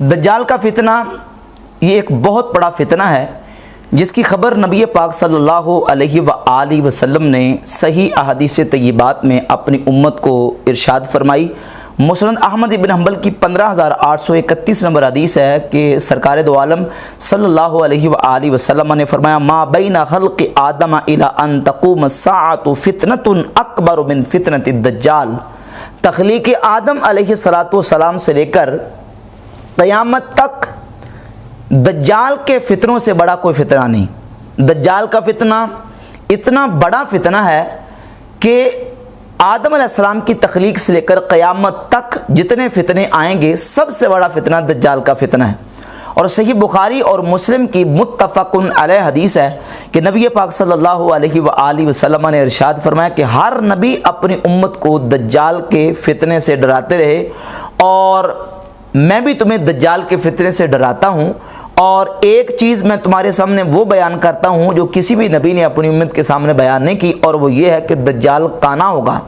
دجال کا فتنہ یہ ایک بہت بڑا فتنہ ہے جس کی خبر نبی پاک صلی اللہ علیہ وآلہ وسلم نے صحیح احادیث طیبات میں اپنی امت کو ارشاد فرمائی۔ مسند احمد بن حنبل کی 15831 نمبر حدیث ہے کہ سرکار دو عالم صلی اللہ علیہ وآلہ وسلم نے فرمایا ما بین خلق آدم الی ان تقوم الساعۃ فتنۃ اکبر من فتنۃ الدجال۔ تخلیق آدم علیہ السلام سے لے کر قیامت تک دجال کے فتنوں سے بڑا کوئی فتنہ نہیں۔ دجال کا فتنہ اتنا بڑا فتنہ ہے کہ آدم علیہ السلام کی تخلیق سے لے کر قیامت تک جتنے فتنے آئیں گے سب سے بڑا فتنہ دجال کا فتنہ ہے۔ اور صحیح بخاری اور مسلم کی متفق علیہ حدیث ہے کہ نبی پاک صلی اللہ علیہ وآلہ وسلم نے ارشاد فرمایا کہ ہر نبی اپنی امت کو دجال کے فتنے سے ڈراتے رہے، اور میں بھی تمہیں دجال کے فتنے سے ڈراتا ہوں، اور ایک چیز میں تمہارے سامنے وہ بیان کرتا ہوں جو کسی بھی نبی نے اپنی امت کے سامنے بیان نہیں کی، اور وہ یہ ہے کہ دجال کانا ہوگا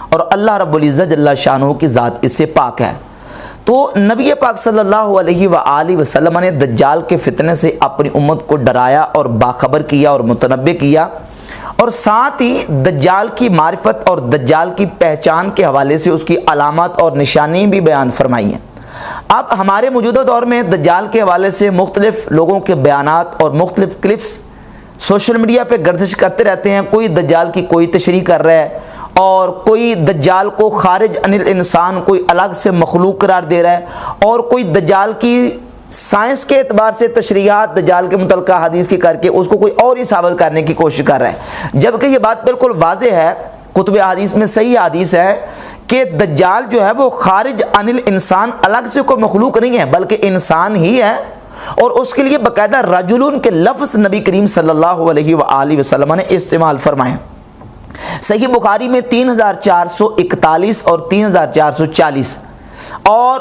اور اللہ رب العزت جل شانہ کی ذات اس سے پاک ہے۔ تو نبی پاک صلی اللہ علیہ وآلہ وسلم نے دجال کے فتنے سے اپنی امت کو ڈرایا اور باخبر کیا اور متنبع کیا، اور ساتھ ہی دجال کی معرفت اور دجال کی پہچان کے حوالے سے اس کی علامات اور نشانی بھی بیان فرمائی ہیں۔ اب ہمارے موجودہ دور میں دجال کے حوالے سے مختلف لوگوں کے بیانات اور مختلف کلپس سوشل میڈیا پہ گردش کرتے رہتے ہیں۔ کوئی دجال کی کوئی تشریح کر رہا ہے، اور کوئی دجال کو خارج عن الانسان کوئی الگ سے مخلوق قرار دے رہا ہے، اور کوئی دجال کی سائنس کے اعتبار سے تشریحات دجال کے متعلقہ حدیث کی کر کے اس کو کوئی اور ہی ثابت کرنے کی کوشش کر رہا ہے، جبکہ یہ بات بالکل واضح ہے، کتب حدیث میں صحیح حدیث ہے کہ دجال جو ہے وہ خارج عن الانسان الگ سے کوئی مخلوق نہیں ہے بلکہ انسان ہی ہے، اور اس کے لیے باقاعدہ رجلن کے لفظ نبی کریم صلی اللہ علیہ وآلہ وسلم نے استعمال فرمائے۔ صحیح بخاری میں 3441 اور 3440 اور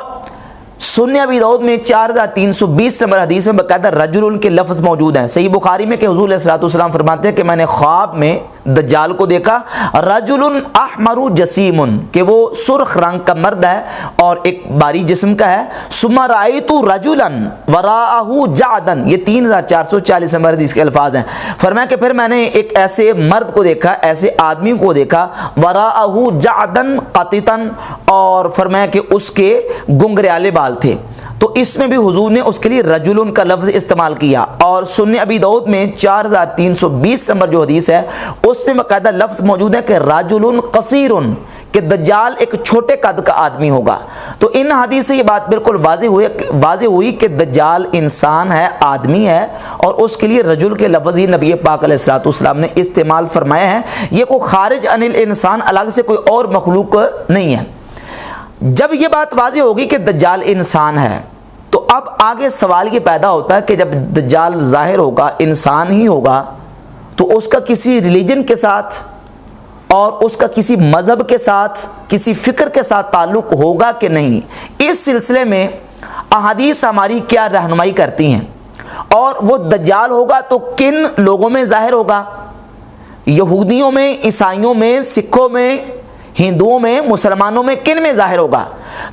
سنن ابی داؤد میں 4320 نمبر حدیث میں باقاعدہ رجل کے لفظ موجود ہیں۔ صحیح بخاری میں کہ حضور علیہ الصلوۃ فرماتے ہیں کہ میں نے خواب میں دجال کو دیکھا، رجل احمر جسیم، کہ وہ سرخ رنگ کا مرد ہے اور ایک باری جسم کا ہے، ثم رأیت رجلا وراءہ جعدا، یہ 3440 نمبر حدیث کے الفاظ ہیں۔ فرمایا کہ پھر میں نے ایک ایسے مرد کو دیکھا، ایسے آدمی کو دیکھا، وراءہ جعدا قططا، اور فرمایا کہ اس کے گنگریالے بال تھے۔ تو اس میں بھی حضور نے اس کے لیے رجل کا لفظ استعمال کیا، اور سنن ابی داؤد میں 4320 نمبر جو حدیث ہے اس میں باقاعدہ لفظ موجود ہے کہ رجل قصیر، کہ دجال ایک چھوٹے قد کا آدمی ہوگا۔ تو ان حدیث سے یہ بات بالکل واضح ہوئی کہ دجال انسان ہے، آدمی ہے، اور اس کے لیے رجل کے لفظ ہی نبی پاک علیہ الصلوۃ والسلام نے استعمال فرمایا ہے، یہ کوئی خارج عن الانسان الگ سے کوئی اور مخلوق نہیں ہے۔ جب یہ بات واضح ہوگی کہ دجال انسان ہے تو اب آگے سوال یہ پیدا ہوتا ہے کہ جب دجال ظاہر ہوگا، انسان ہی ہوگا، تو اس کا کسی ریلیجن کے ساتھ اور اس کا کسی مذہب کے ساتھ، کسی فکر کے ساتھ تعلق ہوگا کہ نہیں؟ اس سلسلے میں احادیث ہماری کیا رہنمائی کرتی ہیں، اور وہ دجال ہوگا تو کن لوگوں میں ظاہر ہوگا؟ یہودیوں میں، عیسائیوں میں، سکھوں میں، ہندوؤں میں، مسلمانوں میں، کن میں ظاہر ہوگا؟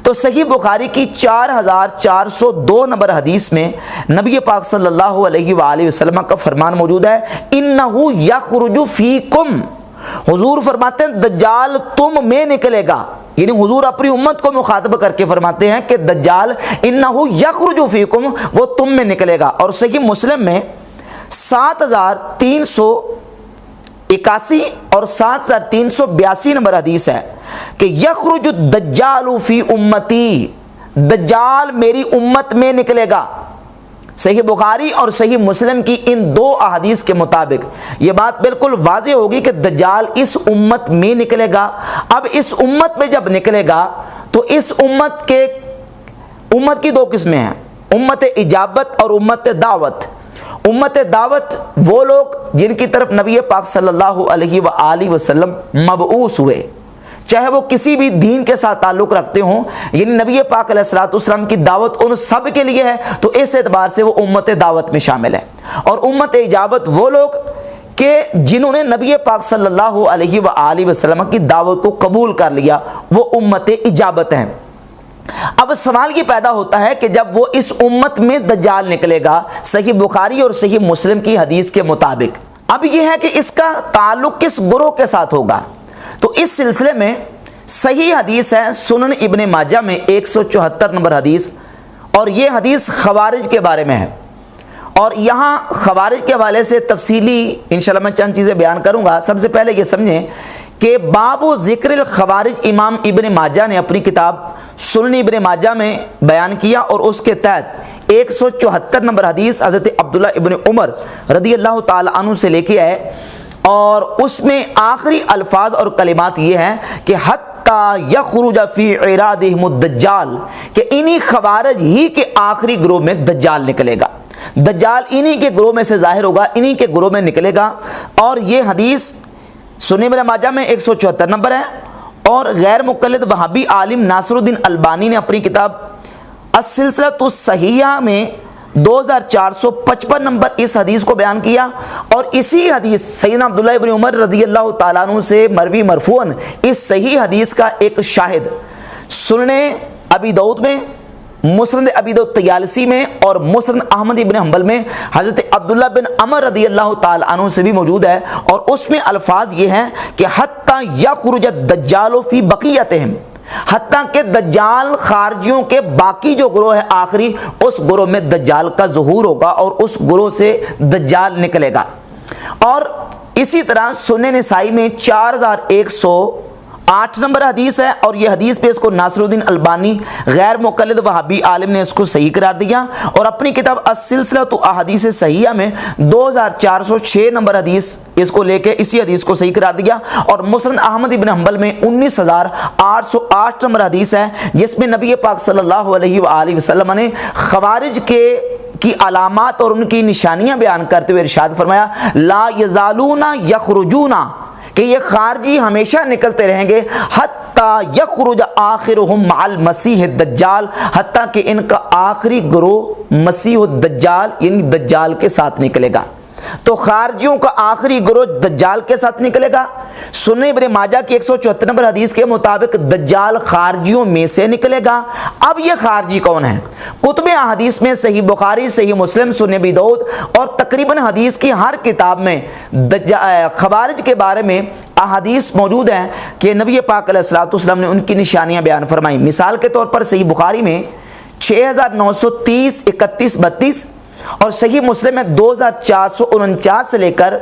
تو صحیح بخاری کی 4402 نمبر حدیث میں نبی پاک صلی اللہ علیہ وآلہ وسلم کا فرمان موجود ہے، انہو یخرج فیکم، حضور فرماتے ہیں دجال تم میں نکلے گا، یعنی حضور اپنی امت کو مخاطب کر کے فرماتے ہیں کہ دجال انہو یخرج فیکم، وہ تم میں نکلے گا۔ اور صحیح مسلم میں 7381 اور 7382 نمبر حدیث ہے کہ یخرج الدجال فی امتی، دجال میری امت میں نکلے گا۔ صحیح بخاری اور صحیح مسلم کی ان دو احادیث کے مطابق یہ بات بالکل واضح ہوگی کہ دجال اس امت میں نکلے گا۔ اب اس امت میں جب نکلے گا تو اس امت کی دو قسمیں ہیں، امت اجابت اور امت دعوت۔ امت دعوت وہ لوگ جن کی طرف نبی پاک صلی اللہ علیہ وآلہ وسلم مبعوث ہوئے، چاہے وہ کسی بھی دین کے ساتھ تعلق رکھتے ہوں، یعنی نبی پاک علیہ الصلوۃ والسلام کی دعوت ان سب کے لیے ہے، تو اس اعتبار سے وہ امت دعوت میں شامل ہے۔ اور امت اجابت وہ لوگ کہ جنہوں نے نبی پاک صلی اللہ علیہ وآلہ وسلم کی دعوت کو قبول کر لیا، وہ امت اجابت ہیں۔ اب سوال یہ پیدا ہوتا ہے کہ جب وہ اس امت میں دجال نکلے گا صحیح بخاری اور صحیح مسلم کی حدیث کے مطابق، اب یہ ہے کہ اس کا تعلق کس گروہ کے ساتھ ہوگا؟ تو اس سلسلے میں صحیح حدیث ہے سنن ابن ماجہ میں 174 نمبر حدیث، اور یہ حدیث خوارج کے بارے میں ہے، اور یہاں خوارج کے حوالے سے تفصیلی انشاءاللہ میں چند چیزیں بیان کروں گا۔ سب سے پہلے یہ سمجھیں کہ باب و ذکر الخوارج امام ابن ماجہ نے اپنی کتاب سنن ابن ماجہ میں بیان کیا، اور اس کے تحت 174 نمبر حدیث حضرت عبداللہ ابن عمر رضی اللہ تعالی عنہ سے لے کے آئے، اور اس میں آخری الفاظ اور کلمات یہ ہیں کہ حتی یخرج فی عرادہم الدجال، کہ انہی خوارج ہی کے آخری گروہ میں دجال نکلے گا، دجال انہی کے گروہ میں سے ظاہر ہوگا، انہی کے گروہ میں نکلے گا۔ اور یہ حدیث سنن ابن ماجہ میں 174 نمبر ہے، اور غیر مقلد وہابی عالم ناصر الدین البانی نے اپنی کتاب السلسلۃ الصحیحہ میں 2455 نمبر اس حدیث کو بیان کیا، اور اسی حدیث سیدنا عبداللہ ابن عمر رضی اللہ تعالیٰ عنہ سے مروی مرفوعاً اس صحیح حدیث کا ایک شاہد سنن ابی داؤد میں، مسند ابی داؤد طیالسی میں، اور مسند احمد ابن حنبل میں حضرت عبداللہ بن عمر رضی اللہ تعالی عنہ سے بھی موجود ہے، اور اس میں الفاظ یہ ہیں کہ حتی یخرج الدجال فی بقیتہم، حتیٰ کہ دجال خارجیوں کے باقی جو گروہ ہے آخری، اس گروہ میں دجال کا ظہور ہوگا اور اس گروہ سے دجال نکلے گا۔ اور اسی طرح سنن نسائی میں 4108 نمبر حدیث ہے، اور یہ حدیث پہ اس کو ناصر الدین البانی غیر مقلد وہابی عالم نے اس کو صحیح قرار دیا، اور اپنی کتاب السلسلۃ احادیث صحیحہ میں 2406 نمبر حدیث اس کو لے کے اسی حدیث کو صحیح قرار دیا، اور مسند احمد ابن حنبل میں 19808 نمبر حدیث ہے، جس میں نبی پاک صلی اللہ علیہ وآلہ وسلم نے خوارج کی علامات اور ان کی نشانیاں بیان کرتے ہوئے ارشاد فرمایا لا یزالون یخرجون، کہ یہ خارجی ہمیشہ نکلتے رہیں گے حتی یخرج آخرہم مع المسیح الدجال، حتیٰ کہ ان کا آخری گروہ مسیح الدجال یعنی دجال کے ساتھ نکلے گا۔ تو خارجیوں کا آخری گروہ دجال کے ساتھ نکلے گا۔ سنن ابن ماجہ کی 174 نمبر حدیث کے مطابق دجال خارجیوں میں سے نکلے گا۔ اب یہ خارجی کون ہے؟ کتب احادیث میں صحیح بخاری، صحیح مسلم، سنن ابی داؤد اور تقریباً حدیث کی ہر کتاب میں خوارج کے بارے میں احادیث موجود ہیں کہ نبی پاک علیہ الصلوۃ والسلام نے ان کی نشانیاں بیان فرمائیں۔ مثال کے طور پر صحیح بخاری میں 6930 31 32 اور صحیح مسلم میں 2449 سے لے کر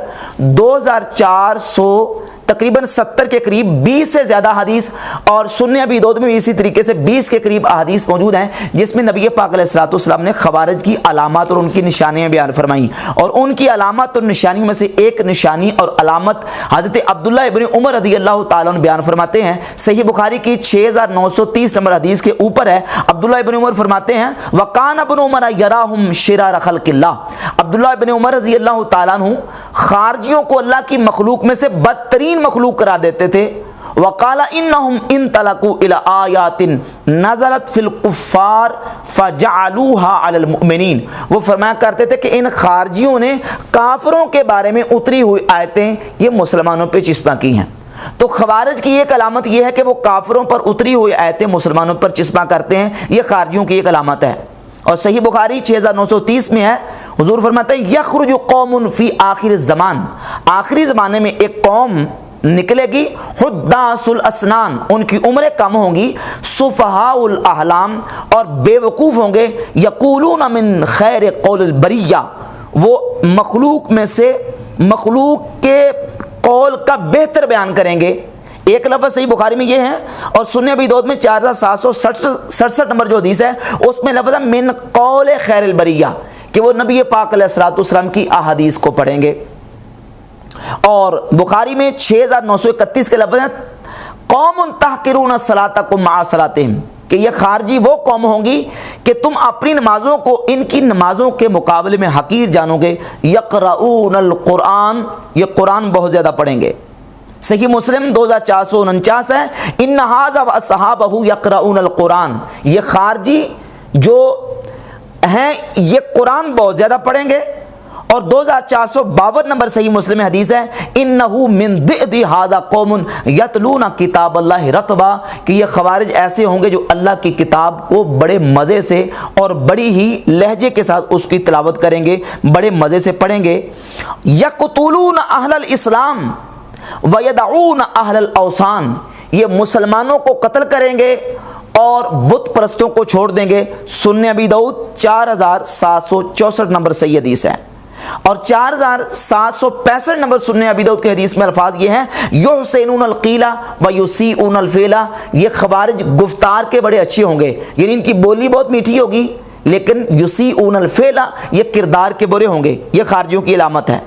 2400 تقریباً 70 کے قریب 20 سے زیادہ حدیث، اور سنن ابی داؤد میں اسی طریقے سے 20 کے قریب احادیث موجود ہیں جس میں نبی پاک علیہ الصلوۃ والسلام نے خوارج کی علامات اور ان کی نشانیاں بیان فرمائیں۔ اور ان کی علامات اور نشانیوں میں سے ایک نشانی اور علامت حضرت عبداللہ ابن عمر رضی اللہ تعالیٰ عنہ بیان فرماتے ہیں، صحیح بخاری کی 6930 نمبر حدیث کے اوپر ہے۔ عبداللہ ابن عمر فرماتے ہیں وَقَانَ ابْنُ عُمَرَ يَرَاهُمْ شِرَارَ خَلْقِ اللَّهِ، عبداللہ ابن عمر رضی اللہ تعالیٰ عنہ خارجیوں کو اللہ کی مخلوق میں سے بدترین مخلوق قرار دیتے تھے۔ وقال انہم انطلقوا الى آیات نزلت فی الکفار فجعلوها علی المؤمنین، وہ فرمایا کرتے تھے کہ ان خارجیوں نے کافروں کے بارے میں اتری ہوئی آیتیں یہ مسلمانوں پہ چسپاں کی ہیں۔ تو خوارج کی ایک علامت یہ ہے کہ وہ کافروں پر اتری ہوئی آیتیں مسلمانوں پر چسپاں کرتے ہیں، یہ خارجیوں کی ایک علامت ہے۔ اور صحیح بخاری 6930 میں ہے، حضور فرماتے ہیں یخرج قوم فی آخر الزمان، آخری زمانے میں ایک قوم نکلے گی حداث الاسنان، ان کی عمریں کم ہوں گی، سفہاء الاحلام اور بے وقوف ہوں گے، یقولون من خیر قول البریہ، وہ مخلوق میں سے مخلوق کے قول کا بہتر بیان کریں گے۔ ایک لفظ صحیح بخاری میں یہ ہے، اور سنن ابی داؤد میں 4767 نمبر جو حدیث ہے اس میں لفظ ہے من قول خیر البریہ، کہ وہ نبی پاک علیہ الصلوۃ والسلام کی احادیث کو پڑھیں گے۔ اور بخاری میں 6931 کے لفظ ہیں قوم تحقرون صلاتکم مع صلاتہم، کہ یہ خارجی وہ قوم ہوں گی کہ تم اپنی نمازوں کو ان کی نمازوں کے مقابلے میں حقیر جانو گے، یقرؤون القرآن، یہ قرآن بہت زیادہ پڑھیں گے۔ صحیح مسلم 2449 ہے ان ھذا واصحابہ یقرؤون القرآن، یہ خارجی جو ہیں یہ قرآن بہت زیادہ پڑھیں گے، اور 2452 نمبر صحیح مسلم حدیث ہے انہو من ذئب ھذا قوم یتلون کتاب اللہ رطبا، کہ یہ خوارج ایسے ہوں گے جو اللہ کی کتاب کو بڑے مزے سے اور بڑی ہی لہجے کے ساتھ اس کی تلاوت کریں گے، بڑے مزے سے پڑھیں گے۔ یقتلون اہل الاسلام ویدعون اہل الاوثان، یہ مسلمانوں کو قتل کریں گے اور بت پرستوں کو چھوڑ دیں گے۔ سنن ابی داؤد 4764 نمبر صحیح حدیث ہے، اور 4765 نمبر سنن ابی داؤد کے حدیث میں الفاظ یہ ہیں یحسنون القیل ویسیئون الفعل، یہ خوارج گفتار کے بڑے اچھے ہوں گے، یعنی ان کی بولی بہت میٹھی ہوگی، لیکن یسیئون الفعل یہ کردار کے برے ہوں گے، یہ خارجیوں کی علامت ہے۔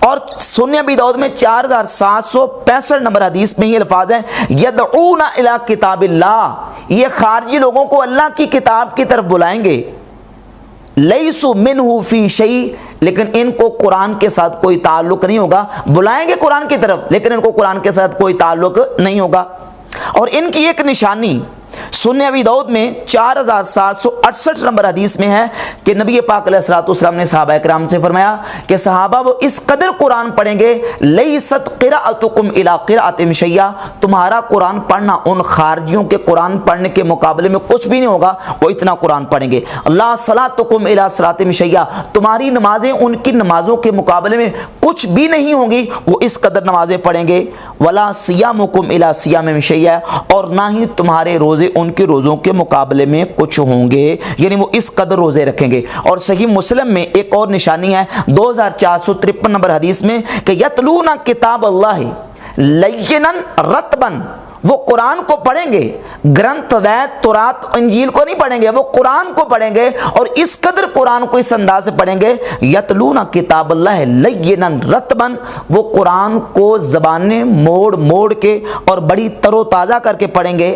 اور سنن ابی داؤد میں 4765 نمبر حدیث میں یہ الفاظ ہیں یدعون الی کتاب اللہ، یہ خارجی لوگوں کو اللہ کی کتاب کی طرف بلائیں گے، لیسوا منہ فی شیء، لیکن ان کو قرآن کے ساتھ کوئی تعلق نہیں ہوگا، بلائیں گے قرآن کی طرف لیکن ان کو قرآن کے ساتھ کوئی تعلق نہیں ہوگا۔ اور ان کی ایک نشانی سنن ابی داؤد میں 4768 نمبر حدیث میں ہے کہ نبی پاک علیہ الصلوۃ والسلام نے صحابہ کرام سے فرمایا کہ صحابہ وہ اس قدر قرآن پڑھیں گے لیست قراءتکم الی قراءۃ شیئا، تمہارا قرآن پڑھنا ان خارجیوں کے قرآن پڑھنے کے مقابلے میں کچھ بھی نہیں ہوگا، وہ اتنا قرآن پڑھیں گے۔ اللہ صلاتکم الی صلاۃ شیئا، تمہاری نمازیں ان کی نمازوں کے مقابلے میں کچھ بھی نہیں ہوں گی، وہ اس قدر نمازیں پڑھیں گے۔ ولا صیامکم الی صیام شیئا، اور نہ ہی تمہارے روزے ان کے روزوں کے مقابلے میں کچھ ہوں گے، یعنی وہ اس قدر روزے رکھیں گے۔ اور صحیح مسلم میں ایک اور نشانی ہے 2453 نمبر حدیث میں کہ یتلون کتاب اللہ لینا رطبا، وہ قرآن کو پڑھیں گے، گرنتھ وید تورات انجیل کو نہیں پڑھیں گے، وہ قرآن کو پڑھیں گے، اور اس قدر قرآن کو اس انداز سے پڑھیں گے یتلون کتاب اللہ لینا رطبا، وہ قرآن کو زبانیں موڑ موڑ کے اور بڑی تر و تازہ کر کے پڑھیں گے،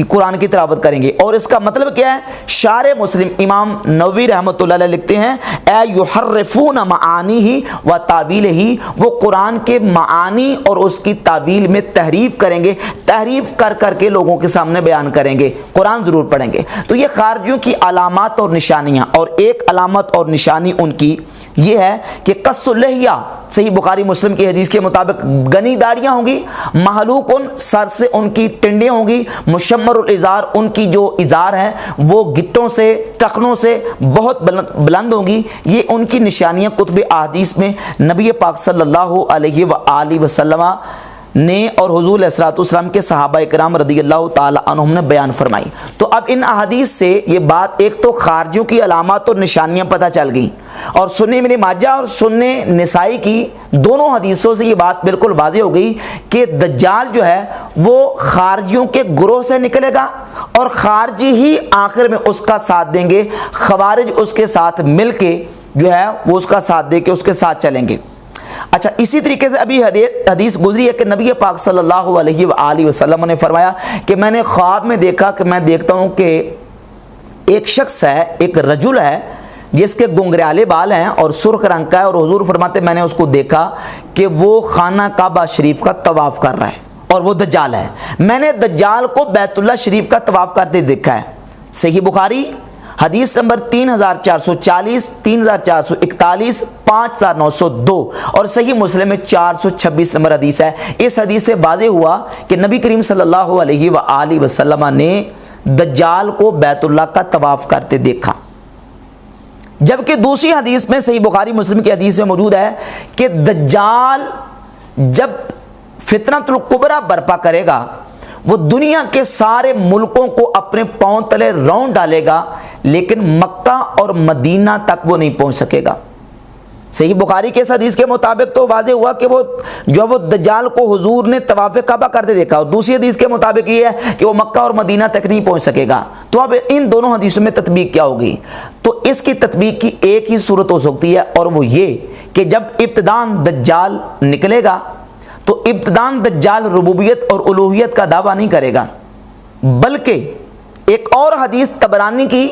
قرآن کی تلاوت کریں گے۔ اور اس کا مطلب کیا ہے؟ شارح مسلم امام نووی رحمۃ اللہ علیہ لکھتے ہیں اے یحرفون معانیہ و تاویلہ، وہ قرآن کے معانی اور اس کی تعویل میں تحریف کریں گے، تحریف کر کر کے لوگوں کے سامنے بیان کریں گے، قرآن ضرور پڑھیں گے۔ تو یہ خارجیوں کی علامات اور نشانیاں، اور ایک علامت اور نشانی ان کی یہ ہے کہ قص اللحیہ، صحیح بخاری مسلم کی حدیث کے مطابق گنی داڑیاں ہوں گی، محلوق سر سے ان کی ٹنڈیاں ہوں گی، مشمر الازار ان کی جو ازار ہے وہ گٹوں سے ٹخنوں سے بہت بلند ہوں گی۔ یہ ان کی نشانیاں کتب احادیث میں نبی پاک صلی اللہ علیہ وآلہ وسلم نے اور حضور علیہ الصلوۃ والسلام کے صحابہ کرام رضی اللہ تعالی عنہم نے بیان فرمائی۔ تو اب ان احادیث سے یہ بات، ایک تو خارجیوں کی علامات اور نشانیاں پتہ چل گئیں، اور سنن ابن ماجہ اور سنن نسائی کی دونوں حدیثوں سے یہ بات بالکل واضح ہو گئی کہ دجال جو ہے وہ خارجیوں کے گروہ سے نکلے گا، اور خارجی ہی آخر میں اس کا ساتھ دیں گے، خوارج اس کے ساتھ مل کے جو ہے وہ اس کا ساتھ دے کے اس کے ساتھ چلیں گے۔ اچھا، اسی طریقے سے ابھی حدیث گزری ہے کہ نبی پاک صلی اللہ علیہ وآلہ وسلم نے فرمایا کہ میں نے خواب میں دیکھا کہ میں دیکھتا ہوں کہ ایک شخص ہے، ایک رجل ہے جس کے گنگریالے بال ہیں اور سرخ رنگ کا ہے، اور حضور فرماتے میں نے اس کو دیکھا کہ وہ خانہ کعبہ شریف کا طواف کر رہا ہے، اور وہ دجال ہے۔ میں نے دجال کو بیت اللہ شریف کا طواف کرتے دیکھا ہے۔ صحیح بخاری حدیث نمبر 3440، 3441، 5902، اور صحیح مسلم میں 426 نمبر حدیث ہے۔ اس حدیث سے واضح ہوا کہ نبی کریم صلی اللہ علیہ وآلہ وسلم نے دجال کو بیت اللہ کا طواف کرتے دیکھا۔ جبکہ دوسری حدیث میں صحیح بخاری مسلم کی حدیث میں موجود ہے کہ دجال جب فتنۃ الکبریٰ برپا کرے گا وہ دنیا کے سارے ملکوں کو اپنے پاؤں تلے رون ڈالے گا، لیکن مکہ اور مدینہ تک وہ نہیں پہنچ سکے گا۔ صحیح بخاری کے اس حدیث کے مطابق تو واضح ہوا کہ وہ دجال کو حضور نے طواف کعبہ کرتے دیکھا، اور دوسری حدیث کے مطابق یہ ہے کہ وہ مکہ اور مدینہ تک نہیں پہنچ سکے گا۔ تو اب ان دونوں حدیثوں میں تطبیق کیا ہوگی؟ تو اس کی تطبیق کی ایک ہی صورت ہو سکتی ہے، اور وہ یہ کہ جب ابتداً دجال نکلے گا تو ابتداً دجال ربوبیت اور الوہیت کا دعویٰ نہیں کرے گا، بلکہ ایک اور حدیث طبرانی کی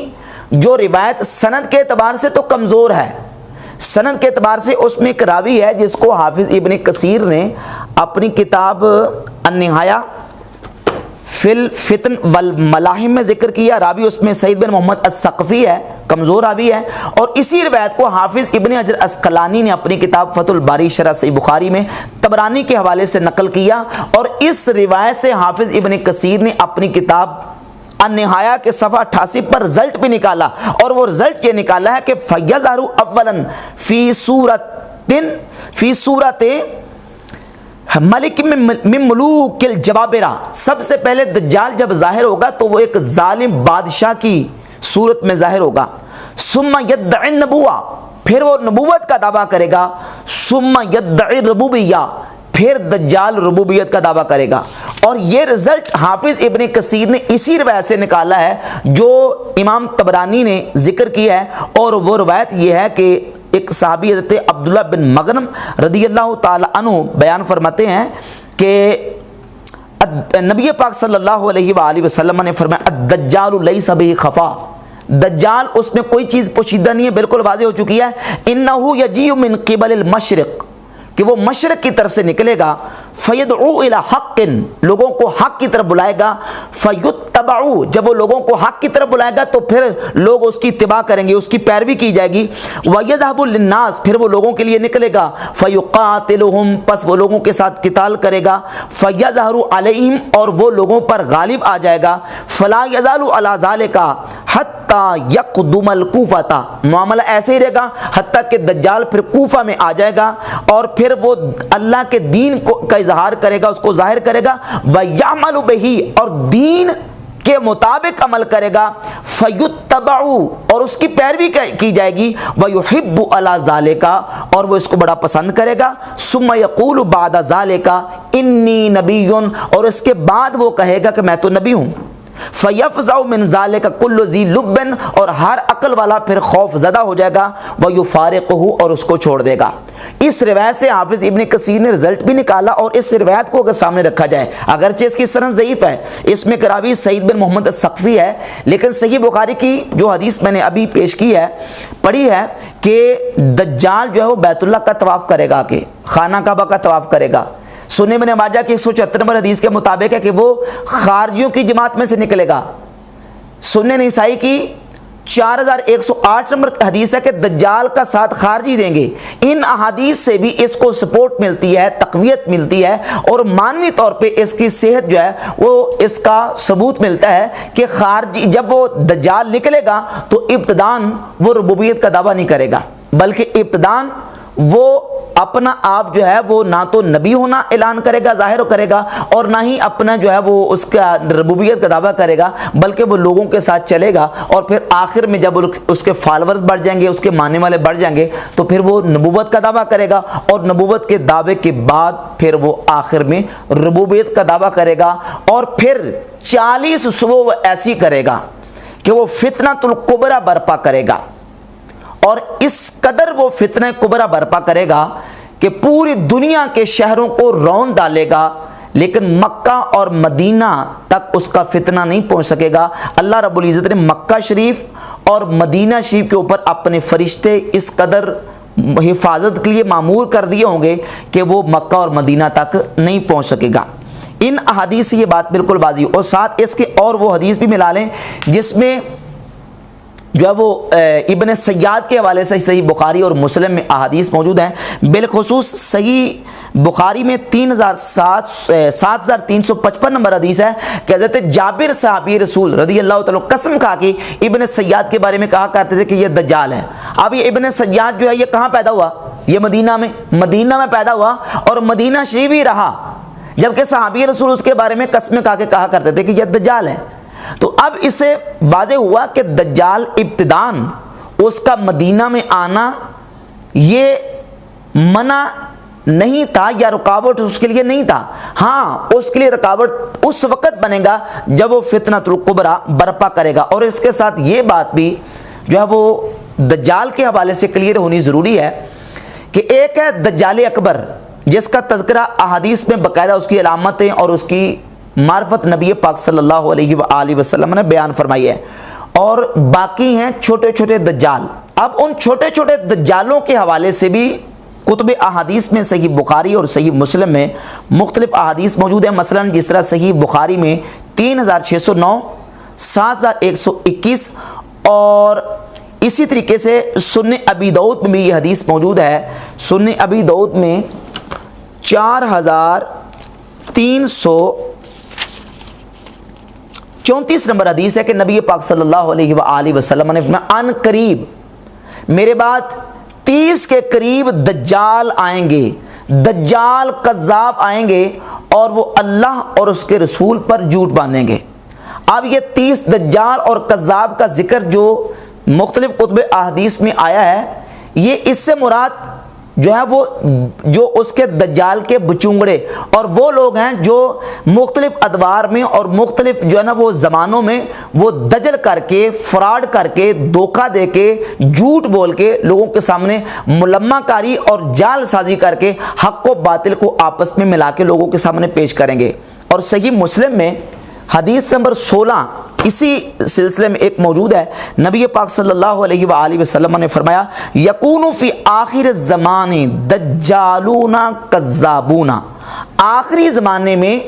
جو روایت سند کے اعتبار سے تو کمزور ہے، سند کے اعتبار سے اس میں ایک راوی ہے جس کو حافظ ابن کثیر نے اپنی کتاب النہایہ فی الفتن والملاحم میں ذکر کیا، راوی اس میں سعید بن محمد الثقفی ہے، کمزور راوی ہے، اور اسی روایت کو حافظ ابن حجر اسقلانی نے اپنی کتاب فتح الباری شرح صحیح بخاری میں طبرانی کے حوالے سے نقل کیا، اور اس روایت سے حافظ ابن کثیر نے اپنی کتاب النہایہ کے صفحہ 88 پر رزلٹ بھی نکالا، اور وہ رزلٹ یہ نکالا ہے کہ فَيَظْهَرُ اولا فی صورت ملک من ملوک الجبابرہ، سب سے پہلے دجال جب ظاہر ہوگا تو وہ ایک ظالم بادشاہ کی صورت میں ظاہر ہوگا، ثم یدعی النبوہ، پھر وہ نبوت کا دعویٰ کرے گا، ثم یدعی الربوبیہ، پھر دجال ربوبیت کا دعویٰ کرے گا۔ اور یہ رزلٹ حافظ ابن کثیر نے اسی روایت سے نکالا ہے جو امام طبرانی نے ذکر کیا ہے، اور وہ روایت یہ ہے کہ ایک صحابی حضرت عبداللہ بن مغنم رضی اللہ تعالی عنہ بیان فرماتے ہیں کہ نبی پاک صلی اللہ علیہ وآلہ وسلم نے فرمایا الدجال لیس بہ خفا، دجال اس میں کوئی چیز پوشیدہ نہیں ہے، بالکل واضح ہو چکی ہے، انہ یجیء من قبل المشرق، کہ وہ مشرق کی طرف سے نکلے گا، فیدعو الی حق، لوگوں کو حق کی طرف بلائے گا، فیتبعو، جب وہ لوگوں کو حق کی طرف بلائے گا تو پھر لوگ اس کی اتباع کریں گے، اس کی پیروی کی جائے گی، ویذهب للناس، پھر وہ لوگوں کے لیے نکلے گا، فیقاتلہم، پس وہ لوگوں کے ساتھ قتال کرے گا، فیظہر علیہم، اور وہ لوگوں پر غالب آ جائے گا، فلا یزال علی ذلک حتی یقدم الکوفہ، معاملہ ایسے ہی رہے گا حتیٰ کہ دجال پھر کوفہ میں آ جائے گا، اور پھر وہ اللہ کے دین کا اظہار کرے گا، اس کو ظاہر کرے گا، وَيَعْمَلُ بِهِ، اور دین کے مطابق عمل کرے گا، فَيُتَّبَعُ، اور اس کی پیروی کی جائے گی، وَيُحِبُّ عَلَى ذَلِكَ، اور وہ اس کو بڑا پسند کرے گا، ثُمَّ يَقُولُ بَعْدَ ذَلِكَ إِنِّي نَبِيٌّ، اور اس کے بعد وہ کہے گا کہ میں تو نبی ہوں، فَيَفْزَعُ مِنْ ذَلِكَ كُلُّ ذِي لُبٍّ، اور ہر عقل والا پھر خوف زدہ ہو جائے گا، وَيُفَارِقُهُ، اور اس کو چھوڑ دے گا۔ اس روایت سے حافظ ابن کثیر نے رزلٹ بھی نکالا، اور اس روایت کو اگر سامنے رکھا جائے، اگرچہ اس کی سند ضعیف ہے، اس میں راوی سعید بن محمد الثقفی ہے، لیکن صحیح بخاری کی جو حدیث میں نے ابھی پیش کی ہے، پڑھی ہے، کہ دجال جو ہے وہ بیت اللہ کا طواف کرے گا، کہ خانہ کعبہ کا طواف کرے گا۔ سنن ابن ماجہ کی 174 نمبر حدیث کے مطابق ہے کہ وہ خارجیوں کی جماعت میں سے نکلے گا۔ سنن نسائی کی 4108 نمبر حدیث ہے کہ دجال کا ساتھ خارجی دیں گے۔ ان احادیث سے بھی اس کو سپورٹ ملتی ہے، تقویت ملتی ہے، اور معنوی طور پہ اس کی صحت جو ہے وہ اس کا ثبوت ملتا ہے کہ خارجی جب وہ دجال نکلے گا تو ابتداً وہ ربوبیت کا دعویٰ نہیں کرے گا، بلکہ ابتداً وہ اپنا آپ جو ہے وہ نہ تو نبی ہونا اعلان کرے گا، ظاہر کرے گا، اور نہ ہی اپنا جو ہے وہ اس کا ربوبیت کا دعویٰ کرے گا، بلکہ وہ لوگوں کے ساتھ چلے گا، اور پھر آخر میں جب اس کے فالورز بڑھ جائیں گے، اس کے ماننے والے بڑھ جائیں گے، تو پھر وہ نبوت کا دعویٰ کرے گا، اور نبوت کے دعوے کے بعد پھر وہ آخر میں ربوبیت کا دعویٰ کرے گا، اور پھر 40 صبح وہ ایسی کرے گا کہ وہ فتنۃ الکبریٰ برپا کرے گا، اور اس قدر وہ فتنہ کبریٰ برپا کرے گا کہ پوری دنیا کے شہروں کو رون ڈالے گا، لیکن مکہ اور مدینہ تک اس کا فتنہ نہیں پہنچ سکے گا۔ اللہ رب العزت نے مکہ شریف اور مدینہ شریف کے اوپر اپنے فرشتے اس قدر حفاظت کے لیے معمور کر دیے ہوں گے کہ وہ مکہ اور مدینہ تک نہیں پہنچ سکے گا۔ ان احادیث سے یہ بات بالکل واضح، اور ساتھ اس کے اور وہ حدیث بھی ملا لیں جس میں جو ہے وہ ابن سیاد کے حوالے سے صحیح بخاری اور مسلم میں احادیث موجود ہیں، بالخصوص صحیح بخاری میں 7355 نمبر حدیث ہے کہ حضرت جابر صحابی رسول رضی اللہ تعالیٰ قسم کھا کے ابن سیاد کے بارے میں کہا کرتے تھے کہ یہ دجال ہے۔ اب یہ ابن سیاد جو ہے یہ کہاں پیدا ہوا؟ یہ مدینہ میں پیدا ہوا، اور مدینہ شریف ہی رہا، جبکہ صحابی رسول اس کے بارے میں قسم کھا کے کہا کرتے تھے کہ یہ دجال ہے۔ تو اب اس سے واضح ہوا کہ دجال ابتداً اس کا مدینہ میں آنا یہ منع نہیں تھا، یا رکاوٹ اس کے لیے نہیں تھا، ہاں اس کے لیے رکاوٹ اس وقت بنے گا جب وہ فتنۃ الکبریٰ برپا کرے گا۔ اور اس کے ساتھ یہ بات بھی جو ہے وہ دجال کے حوالے سے کلیئر ہونی ضروری ہے کہ ایک ہے دجال اکبر، جس کا تذکرہ احادیث میں باقاعدہ اس کی علامتیں اور اس کی معرفت نبی پاک صلی اللہ علیہ وآلہ وسلم نے بیان فرمائی ہے، اور باقی ہیں چھوٹے چھوٹے دجال۔ اب ان چھوٹے چھوٹے دجالوں کے حوالے سے بھی کتب احادیث میں صحیح بخاری اور صحیح مسلم میں مختلف احادیث موجود ہیں، مثلا جس طرح صحیح بخاری میں 3609، 7121 اور اسی طریقے سے سنن ابی داؤد میں بھی یہ حدیث موجود ہے۔ سنن ابی داؤد میں 4334 نمبر حدیث ہے کہ نبی پاک صلی اللہ علیہ وآلہ وسلم نے فرمایا ان قریب میرے بعد 30 کے قریب دجال آئیں گے، دجال کذاب آئیں گے اور وہ اللہ اور اس کے رسول پر جھوٹ باندھیں گے۔ اب یہ 30 دجال اور کذاب کا ذکر جو مختلف کتب احادیث میں آیا ہے، یہ اس سے مراد جو ہے وہ جو اس کے دجال کے بچونگڑے اور وہ لوگ ہیں جو مختلف ادوار میں اور مختلف جو ہے نا وہ زمانوں میں وہ دجل کر کے، فراڈ کر کے، دھوکہ دے کے، جھوٹ بول کے لوگوں کے سامنے ملمہ کاری اور جال سازی کر کے حق و باطل کو آپس میں ملا کے لوگوں کے سامنے پیش کریں گے۔ اور صحیح مسلم میں حدیث نمبر 16 اسی سلسلے میں ایک موجود ہے، نبی پاک صلی اللہ علیہ وآلہ وسلم نے فرمایا یکون فی آخر الزمان دجالون کذابون، آخری زمانے میں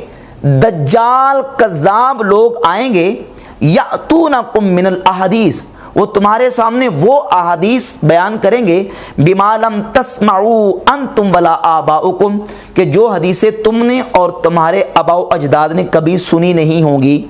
دجال کذاب لوگ آئیں گے، یأتونکم من الاحادیث، وہ تمہارے سامنے وہ احادیث بیان کریں گے بما لم تسمعوا انتم ولا آباؤکم، کہ جو حدیثیں تم نے اور تمہارے آباء و اجداد نے کبھی سنی نہیں ہوں گی۔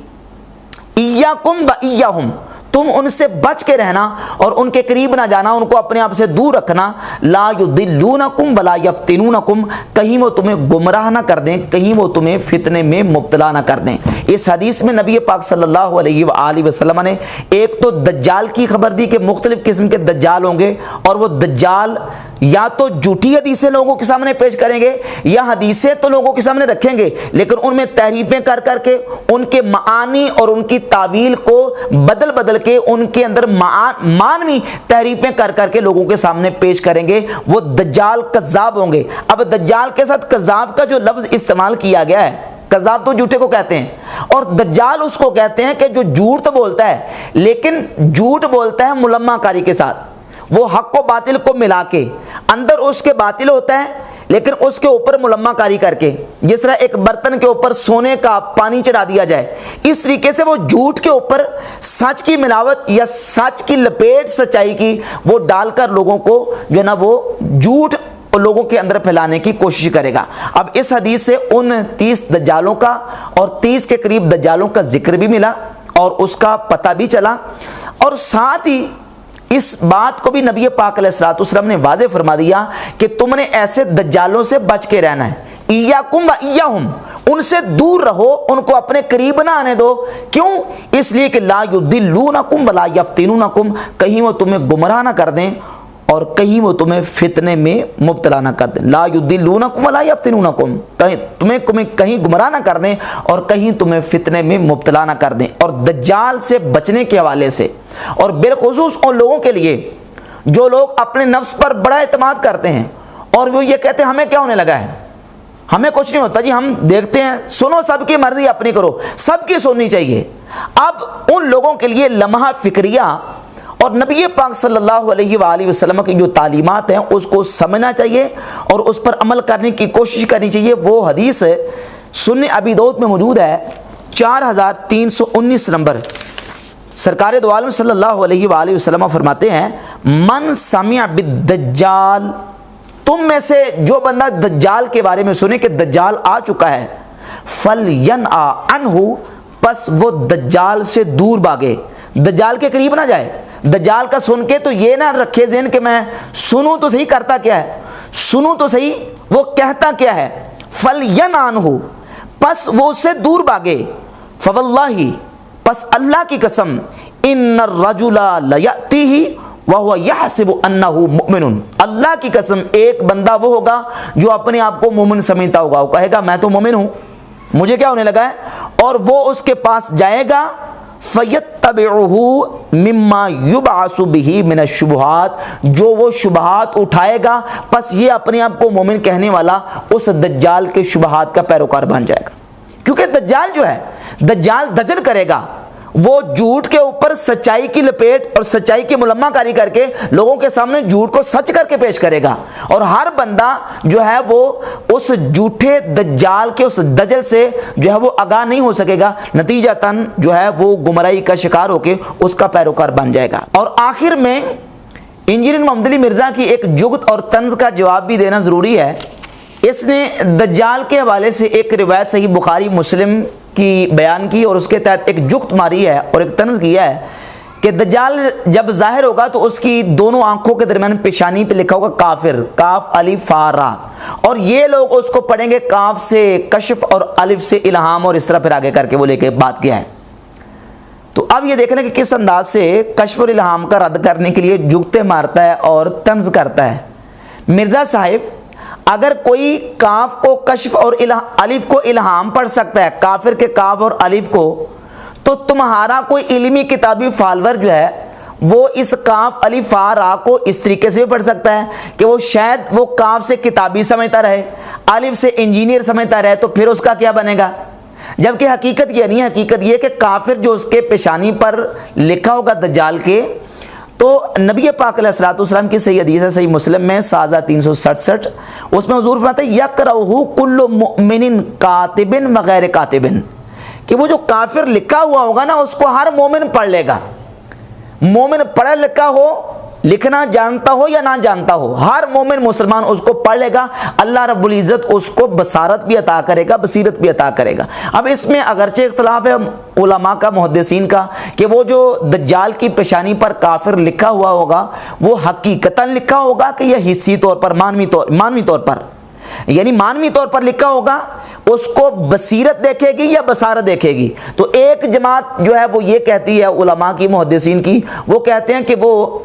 ایاکم و ایاہم، تم ان سے بچ کے رہنا اور ان کے قریب نہ جانا، ان کو اپنے آپ سے دور رکھنا۔ لا یضلونکم ولا یفتنونکم، کہیں وہ تمہیں گمراہ نہ کر دیں، کہیں وہ تمہیں فتنے میں مبتلا نہ کر دیں۔ اس حدیث میں نبی پاک صلی اللہ علیہ وآلہ وسلم نے ایک تو دجال کی خبر دی کہ مختلف قسم کے دجال ہوں گے اور وہ دجال یا تو جھوٹی حدیثیں لوگوں کے سامنے پیش کریں گے یا حدیثیں تو لوگوں کے سامنے رکھیں گے لیکن ان میں تحریفیں کر کر کے ان کے معانی اور ان کی تعویل کو بدل بدل کے ان کے اندر معنوی تحریفیں کر کر کے لوگوں کے سامنے پیش کریں گے، وہ دجال کذاب ہوں گے۔ اب دجال کے ساتھ کذاب کا جو لفظ استعمال کیا گیا ہے، کذاب تو جھوٹے کو کہتے ہیں اور دجال اس کو کہتے ہیں کہ جو جھوٹ تو بولتا ہے لیکن جھوٹ بولتا ہے ملمہ کاری کے ساتھ، وہ حق و باطل کو ملا کے، اندر اس کے باطل ہوتا ہے لیکن اس کے اوپر ملمہ کاری کر کے، جس طرح ایک برتن کے اوپر سونے کا پانی چڑھا دیا جائے، اس طریقے سے وہ جھوٹ کے اوپر سچ کی ملاوٹ یا سچ کی لپیٹ سچائی کی وہ ڈال کر لوگوں کو جو ہے نا وہ جھوٹ لوگوں کے اندر پھیلانے کی کوشش کرے گا۔ اب اس حدیث سے ان 30 دجالوں کا اور 30 کے قریب دجالوں کا ذکر بھی ملا اور اس کا پتہ بھی چلا، اور ساتھ ہی اس بات کو بھی نبی پاک علیہ الصلوۃ والسلام نے واضح فرما دیا کہ تم نے ایسے دجالوں سے بچ کے رہنا ہے۔ ایاکم و ایاہم، ان سے دور رہو، ان کو اپنے قریب نہ آنے دو۔ کیوں؟ اس لیے کہ لا یضلونکم ولا یفتنونکم، کہیں وہ تمہیں گمراہ نہ کر دیں اور کہیں وہ تمہیں فتنے میں مبتلا نہ کر دیں۔ لا یضلونکم ولا یفتنونکم، تمہیں کہیں گمراہ نہ کر دیں اور کہیں تمہیں فتنے میں مبتلا نہ کر دیں۔ اور دجال سے بچنے کے حوالے سے اور بالخصوص ان لوگوں کے لیے جو لوگ اپنے نفس پر بڑا اعتماد کرتے ہیں اور وہ یہ کہتے ہیں ہمیں کیا ہونے لگا ہے، ہمیں کچھ نہیں ہوتا جی، ہم دیکھتے ہیں، سنو سب کی مرضی اپنی کرو، سب کی سننی چاہیے۔ اب ان لوگوں کے لیے لمحہ فکریہ اور نبی پاک صلی اللہ علیہ وآلہ وسلم کی جو تعلیمات ہیں اس کو سمجھنا چاہیے اور اس پر عمل کرنے کی کوشش کرنی چاہیے۔ وہ حدیث سنن ابی داؤد میں موجود ہے 4319 نمبر، سرکار دو عالم صلی اللہ علیہ وآلہ وسلم فرماتے ہیں من سمع بالدجال، تم میں سے جو بندہ دجال کے بارے میں سنے کہ دجال آ چکا ہے، فَلْيَنْأَ عَنْهُ، پس وہ دجال سے دور بھاگے، دجال کے قریب نہ جائے۔ دجال کا سن کے تو یہ نہ رکھے ذہن کہ میں سنوں تو صحیح کرتا کیا ہے، سنوں تو صحیح وہ کہتا کیا ہے۔ فَلْيَنْأَ عَنْهُ، پس وہ اس سے دور بھاگے۔ فَوَاللَّهِ، پس اللہ کی قسم، ان الرجل لیأتیہ وہو یحسب انہ مؤمن، اللہ کی قسم ایک بندہ وہ ہوگا جو اپنے آپ کو مومن سمجھتا ہوگا، وہ کہے گا میں تو مومن ہوں، مجھے کیا ہونے لگا ہے، اور وہ اس کے پاس جائے گا فَيَتَّبِعُهُ مِمَّا يُبْعَثُ بِهِ مِنَ الشُّبُهَاتِ، جو وہ شبہات اٹھائے گا، پس یہ اپنے آپ کو مومن کہنے والا اس دجال کے شبہات کا پیروکار بن جائے گا۔ کیونکہ دجال جو ہے، دجال دجل کرے گا، وہ جھوٹ کے اوپر سچائی کی لپیٹ اور سچائی کی ملمہ کاری کر کے لوگوں کے سامنے جھوٹ کو سچ کر کے پیش کرے گا، اور ہر بندہ جو ہے وہ اس جھوٹے دجال کے اس دجل سے جو ہے وہ آگاہ نہیں ہو سکے گا، نتیجتاً جو ہے وہ گمراہی کا شکار ہو کے اس کا پیروکار بن جائے گا۔ اور آخر میں انجینئر محمد علی مرزا کی ایک جگت اور طنز کا جواب بھی دینا ضروری ہے۔ اس نے دجال کے حوالے سے ایک روایت صحیح بخاری مسلم کی بیان کی اور اس کے تحت ایک جگت ماری ہے اور ایک طنز کیا ہے کہ دجال جب ظاہر ہوگا تو اس کی دونوں آنکھوں کے درمیان پیشانی پہ لکھا ہوگا کافر، کاف الف فا را، اور یہ لوگ اس کو پڑھیں گے کاف سے کشف اور الف سے الہام، اور اس طرح پھر آگے کر کے وہ لے کے بات کیا ہے۔ تو اب یہ دیکھ لیں کہ کس انداز سے کشف اور الہام کا رد کرنے کے لیے جگتے مارتا ہے اور طنز کرتا ہے۔ مرزا صاحب، اگر کوئی کاف کو کشف اور الف کو الہام پڑھ سکتا ہے، کافر کے کاف اور الف کو، تو تمہارا کوئی علمی کتابی فالور جو ہے وہ اس کاف الف فا را کو اس طریقے سے بھی پڑھ سکتا ہے کہ وہ شاید وہ کاف سے کتابی سمجھتا رہے، الف سے انجینئر سمجھتا رہے، تو پھر اس کا کیا بنے گا؟ جبکہ حقیقت یہ نہیں ہے، حقیقت یہ کہ کافر جو اس کے پیشانی پر لکھا ہوگا دجال کے، تو نبی پاک علیہ الصلوۃ والسلام کی صحیح حدیث ہے صحیح مسلم میں 6367، اس میں حضور فرماتے ہیں یقرأہ کل مؤمن کاتب وغیر کاتب، کہ وہ جو کافر لکھا ہوا ہوگا نا اس کو ہر مومن پڑھ لے گا، مومن پڑھا لکھا ہو، لکھنا جانتا ہو یا نہ جانتا ہو، ہر مومن مسلمان اس کو پڑھ لے گا۔ اللہ رب العزت اس کو بصارت بھی عطا کرے گا، بصیرت بھی عطا کرے گا۔ اب اس میں اگرچہ اختلاف ہے علماء کا، محدثین کا، کہ وہ جو دجال کی پیشانی پر کافر لکھا ہوا ہوگا وہ حقیقتاً لکھا ہوگا کہ یہ حصی طور پر، مانوی طور پر، یعنی مانوی طور پر لکھا ہوگا، اس کو بصیرت دیکھے گی یا بصارت دیکھے گی؟ تو ایک جماعت جو ہے وہ یہ کہتی ہے علماء کی، محدثین کی، وہ کہتے ہیں کہ وہ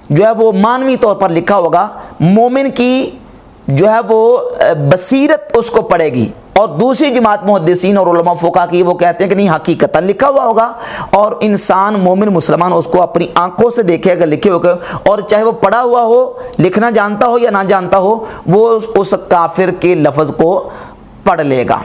جو ہے وہ مانوی طور پر لکھا ہوگا، مومن کی جو ہے وہ بصیرت اس کو پڑے گی، اور دوسری جماعت محدثین اور علماء فقہا کی وہ کہتے ہیں کہ نہیں، حقیقتاً لکھا ہوا ہوگا، اور انسان مومن مسلمان اس کو اپنی آنکھوں سے دیکھے گا لکھے ہوگا، اور چاہے وہ پڑھا ہوا ہو، لکھنا جانتا ہو یا نہ جانتا ہو، وہ اس کافر کے لفظ کو پڑھ لے گا۔